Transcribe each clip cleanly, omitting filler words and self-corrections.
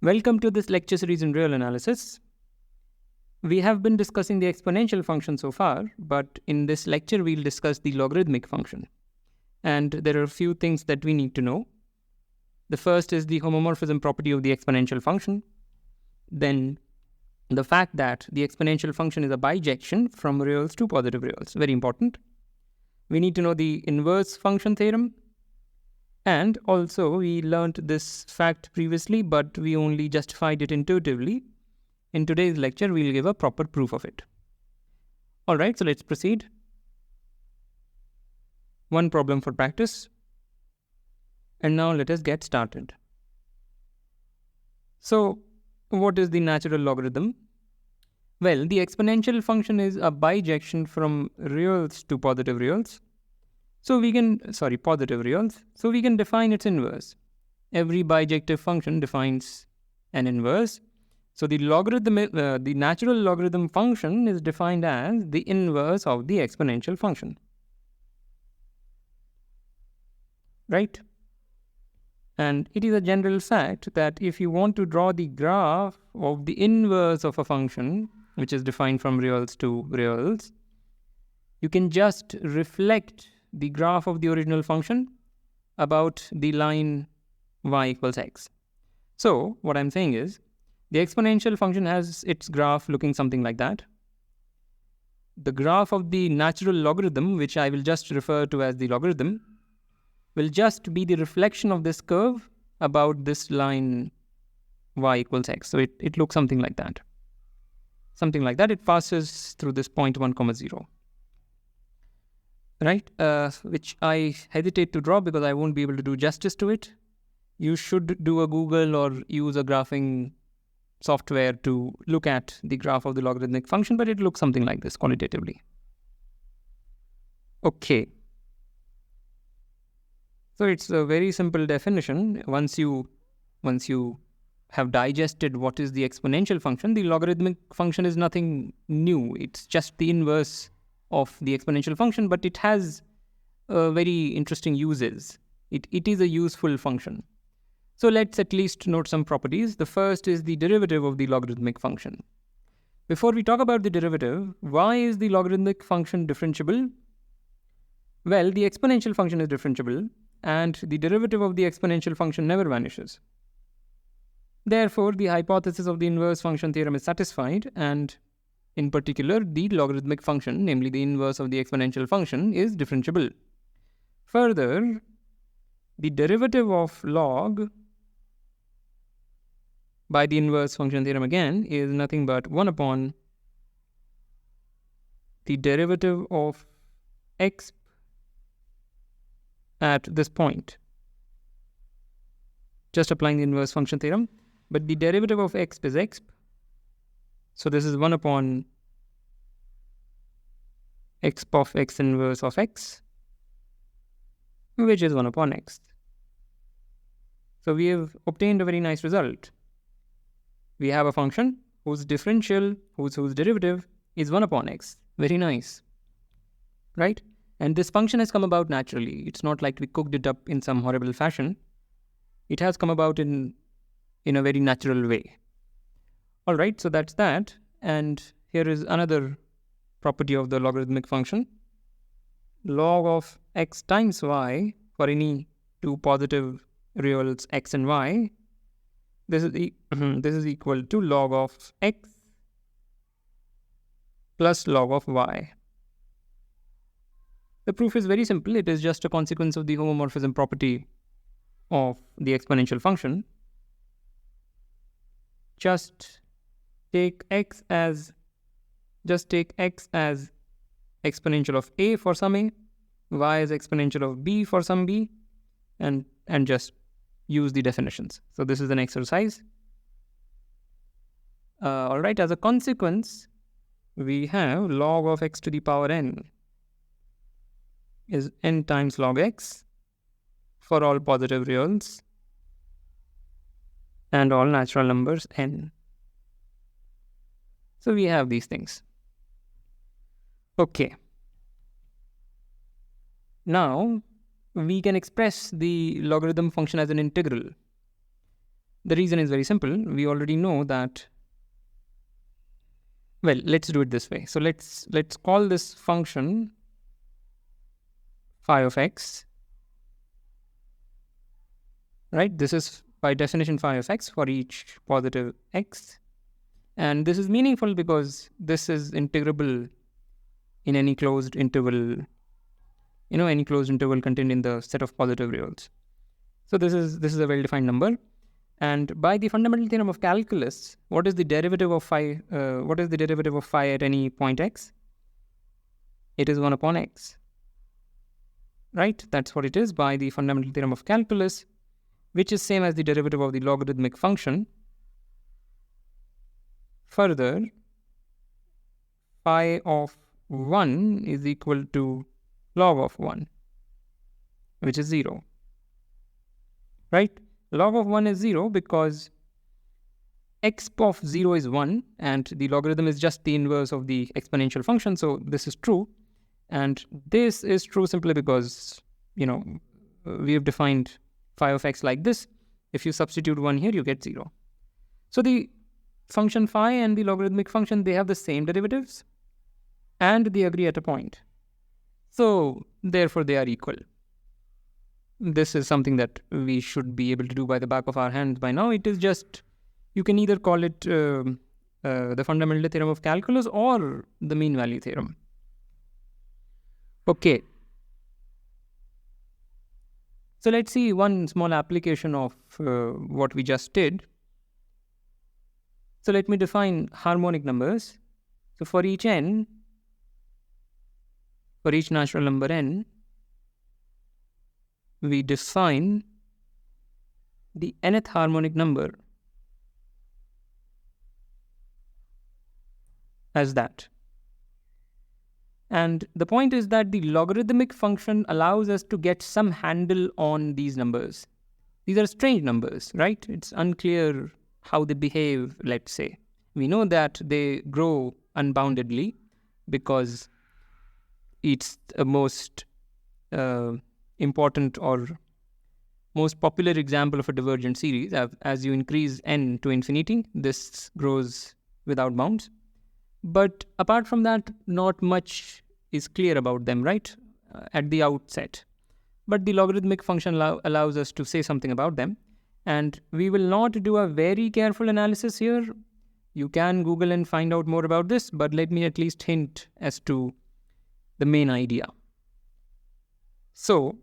Welcome to this lecture series in real analysis. We have been discussing the exponential function so far, but in this lecture we'll discuss the logarithmic function. And there are a few things that we need to know. The first is the homomorphism property of the exponential function. Then the fact that the exponential function is a bijection from reals to positive reals. Very important. We need to know the inverse function theorem. And also we learned this fact previously, but we only justified it intuitively. In today's lecture, we'll give a proper proof of it. All right, so let's proceed. One problem for practice. And now let us get started. So, what is the natural logarithm? Well, the exponential function is a bijection from reals to positive reals. So we can, positive reals. So we can define its inverse. Every bijective function defines an inverse. So the natural logarithm function is defined as the inverse of the exponential function. Right? And it is a general fact that if you want to draw the graph of the inverse of a function, which is defined from reals to reals, you can just reflect the graph of the original function about the line y equals x. So what I'm saying is, the exponential function has its graph looking something like that. The graph of the natural logarithm, which I will just refer to as the logarithm, will just be the reflection of this curve about this line y equals x. So it looks something like that. Something like that. It passes through this point 1, 0. Right? Which I hesitate to draw because I won't be able to do justice to it. You should do a Google or use a graphing software to look at the graph of the logarithmic function, but it looks something like this quantitatively. Okay. So it's a very simple definition. Once you have digested what is the exponential function, the logarithmic function is nothing new. It's just the inverse of the exponential function, but it has very interesting uses. It is a useful function. So let's at least note some properties. The first is the derivative of the logarithmic function. Before we talk about the derivative, why is the logarithmic function differentiable? Well, the exponential function is differentiable, and the derivative of the exponential function never vanishes. Therefore, the hypothesis of the inverse function theorem is satisfied, and in particular, the logarithmic function, namely the inverse of the exponential function, is differentiable. Further, the derivative of log by the inverse function theorem again is nothing but 1 upon the derivative of x at this point. Just applying the inverse function theorem. But the derivative of x is x. So this is 1 upon x of x inverse of x, which is 1 upon x. So we have obtained a very nice result. We have a function whose differential, whose derivative is 1 upon x. Very nice. Right? And this function has come about naturally. It's not like we cooked it up in some horrible fashion. It has come about in a very natural way. All right, so that's that. And here is another property of the logarithmic function. Log of x times y for any two positive reals x and y, this is equal to log of x plus log of y. The proof is very simple. It is just a consequence of the homomorphism property of the exponential function. Just take x as exponential of a for some a, y as exponential of b for some b, and just use the definitions. So this is an exercise. All right, as a consequence, we have log of x to the power n is n times log x for all positive reals and all natural numbers n. So we have these things. Okay. Now we can express the logarithm function as an integral. The reason is very simple. We already know that, well, let's do it this way. So let's call this function phi of x, right? This is by definition phi of x for each positive x. And this is meaningful because this is integrable in any closed interval, any closed interval contained in the set of positive reals. So this is a well-defined number. And by the fundamental theorem of calculus, what is the derivative of phi? What is the derivative of phi at any point x? It is 1 upon x. Right? That's what it is by the fundamental theorem of calculus, which is same as the derivative of the logarithmic function. Further, phi of 1 is equal to log of 1, which is 0. Right? Log of 1 is 0 because x of 0 is 1 and the logarithm is just the inverse of the exponential function. So this is true. And this is true simply because, we have defined phi of x like this. If you substitute 1 here, you get 0. So the function phi and the logarithmic function, they have the same derivatives and they agree at a point. So therefore they are equal. This is something that we should be able to do by the back of our hands by now. It is just, you can either call it the fundamental theorem of calculus or the mean value theorem. Okay. So let's see one small application of what we just did. So let me define harmonic numbers. So for each n, for each natural number n, we define the nth harmonic number as that. And the point is that the logarithmic function allows us to get some handle on these numbers. These are strange numbers, right? It's unclear how they behave, let's say. We know that they grow unboundedly because it's a most important or most popular example of a divergent series. As you increase n to infinity, this grows without bounds. But apart from that, not much is clear about them, right, at the outset. But the logarithmic function allows us to say something about them. And we will not do a very careful analysis here. You can Google and find out more about this, but let me at least hint as to the main idea. So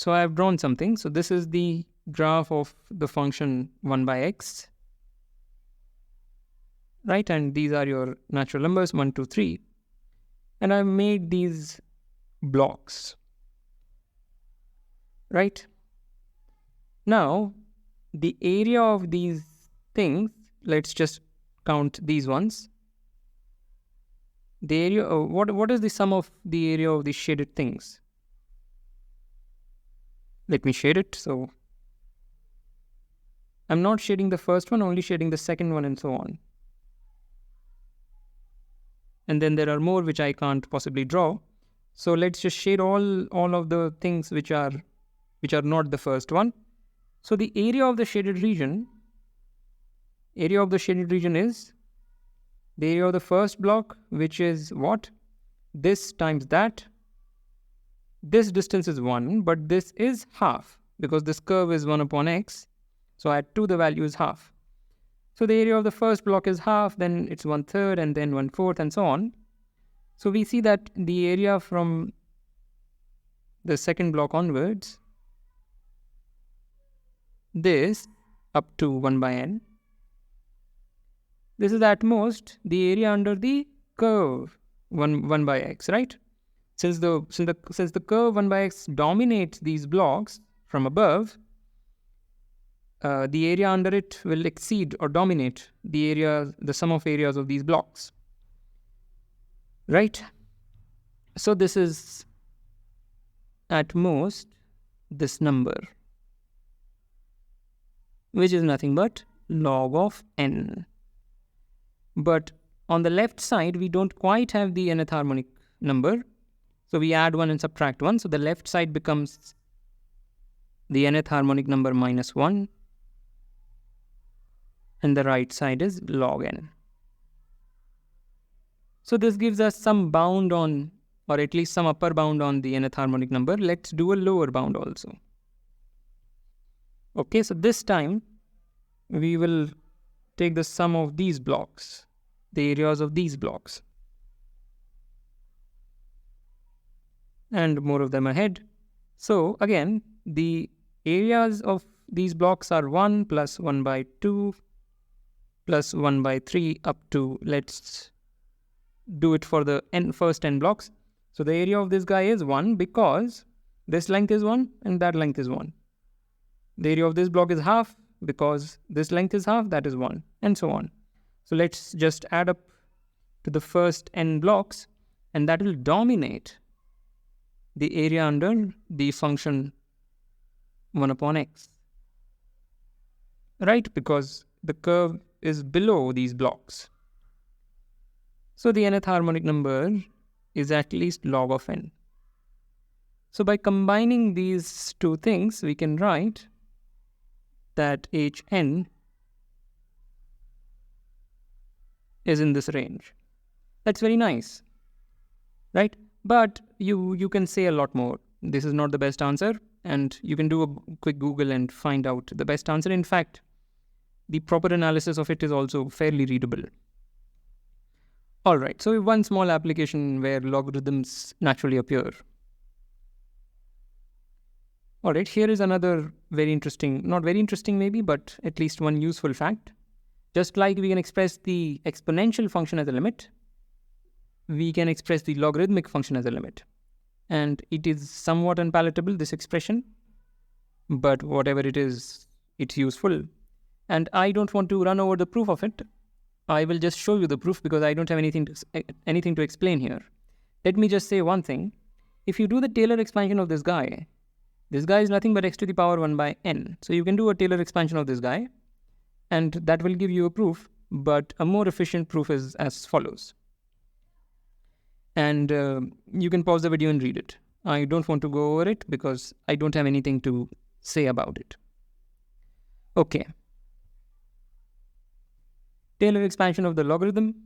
I have drawn something. So this is the graph of the function 1 by x. Right, and these are your natural numbers 1, 2, 3, and I've made these blocks. Right, now the area of these things, let's just count these ones. The area of what is the sum of the area of the shaded things? Let me shade it. So I'm not shading the first one, only shading the second one and so on. And then there are more which I can't possibly draw. So let's just shade all of the things which are not the first one. So the area of the shaded region is the area of the first block, which is what? This times that. This distance is 1, but this is half because this curve is 1 upon x. So at 2, the value is half. So the area of the first block is half, then it's 1/3, and then 1/4, and so on. So we see that the area from the second block onwards, this up to 1 by n, this is at most the area under the curve 1 by x, right? Since the curve 1 by x dominates these blocks from above, the area under it will exceed or dominate the sum of areas of these blocks. Right? So this is at most this number, which is nothing but log of n. But on the left side, we don't quite have the nth harmonic number. So we add 1 and subtract 1. So the left side becomes the nth harmonic number minus 1, and the right side is log n. So this gives us some bound on, or at least some upper bound on the nth harmonic number. Let's do a lower bound also. Okay, so this time we will take the sum of these blocks, the areas of these blocks, and more of them ahead. So again, the areas of these blocks are 1 plus 1 by 2 plus 1 by 3 up to, let's do it for the first n blocks. So the area of this guy is 1 because this length is 1 and that length is 1. The area of this block is half because this length is half, that is 1, and so on. So let's just add up to the first n blocks, and that will dominate the area under the function 1 upon x. Right? Because the curve is below these blocks. So the nth harmonic number is at least log of n. So by combining these two things, we can write that Hn is in this range. That's very nice, right? But you can say a lot more. This is not the best answer, and you can do a quick Google and find out the best answer. In fact, the proper analysis of it is also fairly readable. All right, so one small application where logarithms naturally appear. All right, here is another very interesting, not very interesting maybe, but at least one useful fact. Just like we can express the exponential function as a limit, we can express the logarithmic function as a limit. And it is somewhat unpalatable, this expression, but whatever it is, it's useful. And I don't want to run over the proof of it. I will just show you the proof because I don't have anything to explain here. Let me just say one thing. If you do the Taylor expansion of this guy is nothing but x to the power 1 by n. So you can do a Taylor expansion of this guy, and that will give you a proof, but a more efficient proof is as follows. And you can pause the video and read it. I don't want to go over it because I don't have anything to say about it. Okay. Taylor expansion of the logarithm.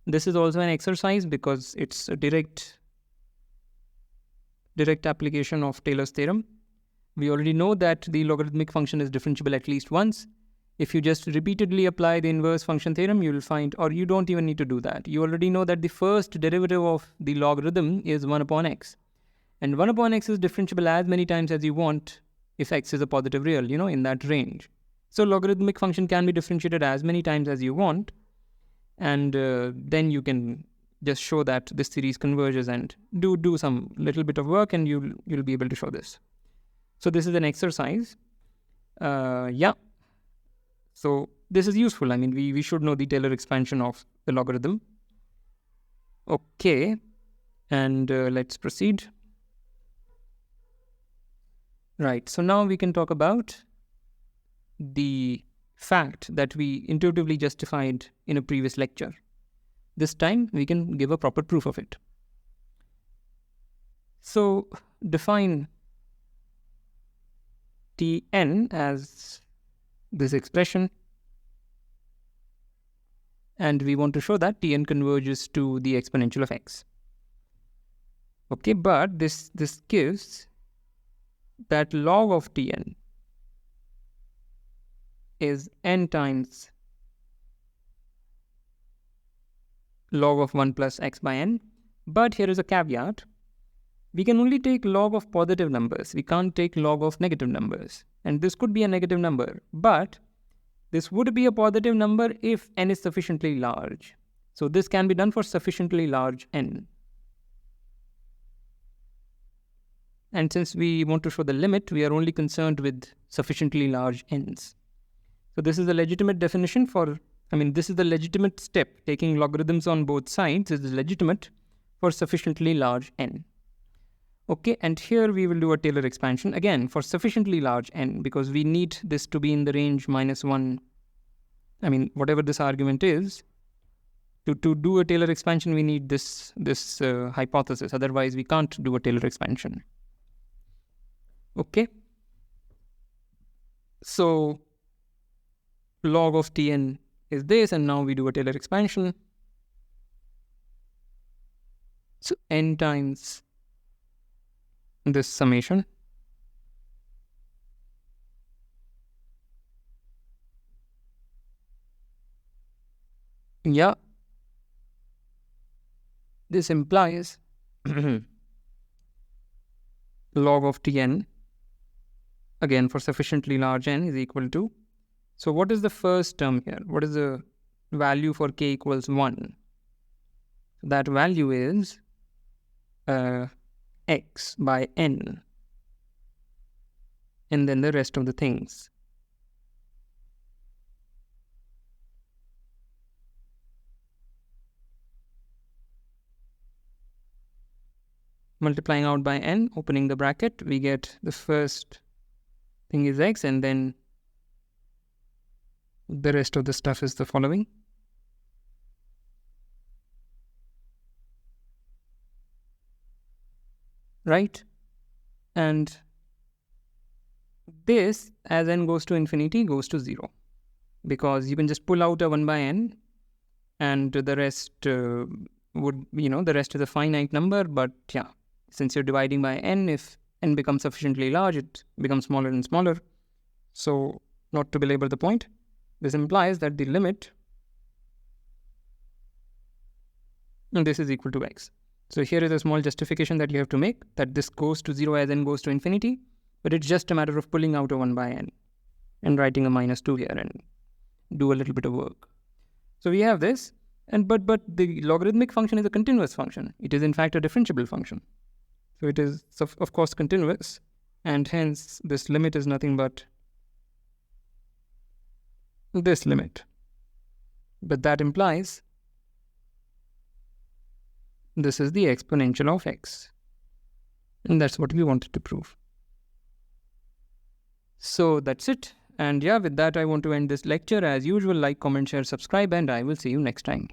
This is also an exercise because it's a direct application of Taylor's theorem. We already know that the logarithmic function is differentiable at least once. If you just repeatedly apply the inverse function theorem, you will find, or you don't even need to do that. You already know that the first derivative of the logarithm is 1 upon x. And 1 upon x is differentiable as many times as you want if x is a positive real, in that range. So logarithmic function can be differentiated as many times as you want. And then you can just show that this series converges and do some little bit of work, and you'll be able to show this. So this is an exercise. Yeah. So this is useful. I mean, we should know the Taylor expansion of the logarithm. Okay. And let's proceed. Right. So now we can talk about the fact that we intuitively justified in a previous lecture. This time we can give a proper proof of it. So define Tn as this expression, and we want to show that Tn converges to the exponential of x. Okay, but this gives that log of Tn is n times log of 1 plus x by n. But here is a caveat. We can only take log of positive numbers. We can't take log of negative numbers. And this could be a negative number, but this would be a positive number if n is sufficiently large. So this can be done for sufficiently large n. And since we want to show the limit, we are only concerned with sufficiently large n's. So this is a legitimate definition this is the legitimate step. Taking logarithms on both sides is legitimate for sufficiently large n. Okay, and here we will do a Taylor expansion again for sufficiently large n, because we need this to be in the range -1. Whatever this argument is, to do a Taylor expansion, we need this hypothesis. Otherwise, we can't do a Taylor expansion. Okay. So log of Tn is this, and now we do a Taylor expansion. So n times this summation. Yeah. This implies log of Tn, again for sufficiently large n, is equal to, so what is the first term here? What is the value for k equals 1? That value is x by n, and then the rest of the things. Multiplying out by n, opening the bracket, we get the first thing is x, and then the rest of the stuff is the following. Right? And this, as n goes to infinity, goes to 0. Because you can just pull out a 1 by n, and the rest would, the rest is a finite number. But yeah, since you're dividing by n, if n becomes sufficiently large, it becomes smaller and smaller. So, not to belabor the point, this implies that the limit, and this is equal to x. So here is a small justification that you have to make, that this goes to 0 as n goes to infinity, but it's just a matter of pulling out a 1 by n and writing a -2 here and do a little bit of work. So we have this, and but the logarithmic function is a continuous function. It is in fact a differentiable function. So it is of course continuous, and hence this limit is nothing but this limit. But that implies this is the exponential of x. And that's what we wanted to prove. So that's it. And yeah, with that, I want to end this lecture. As usual, like, comment, share, subscribe, and I will see you next time.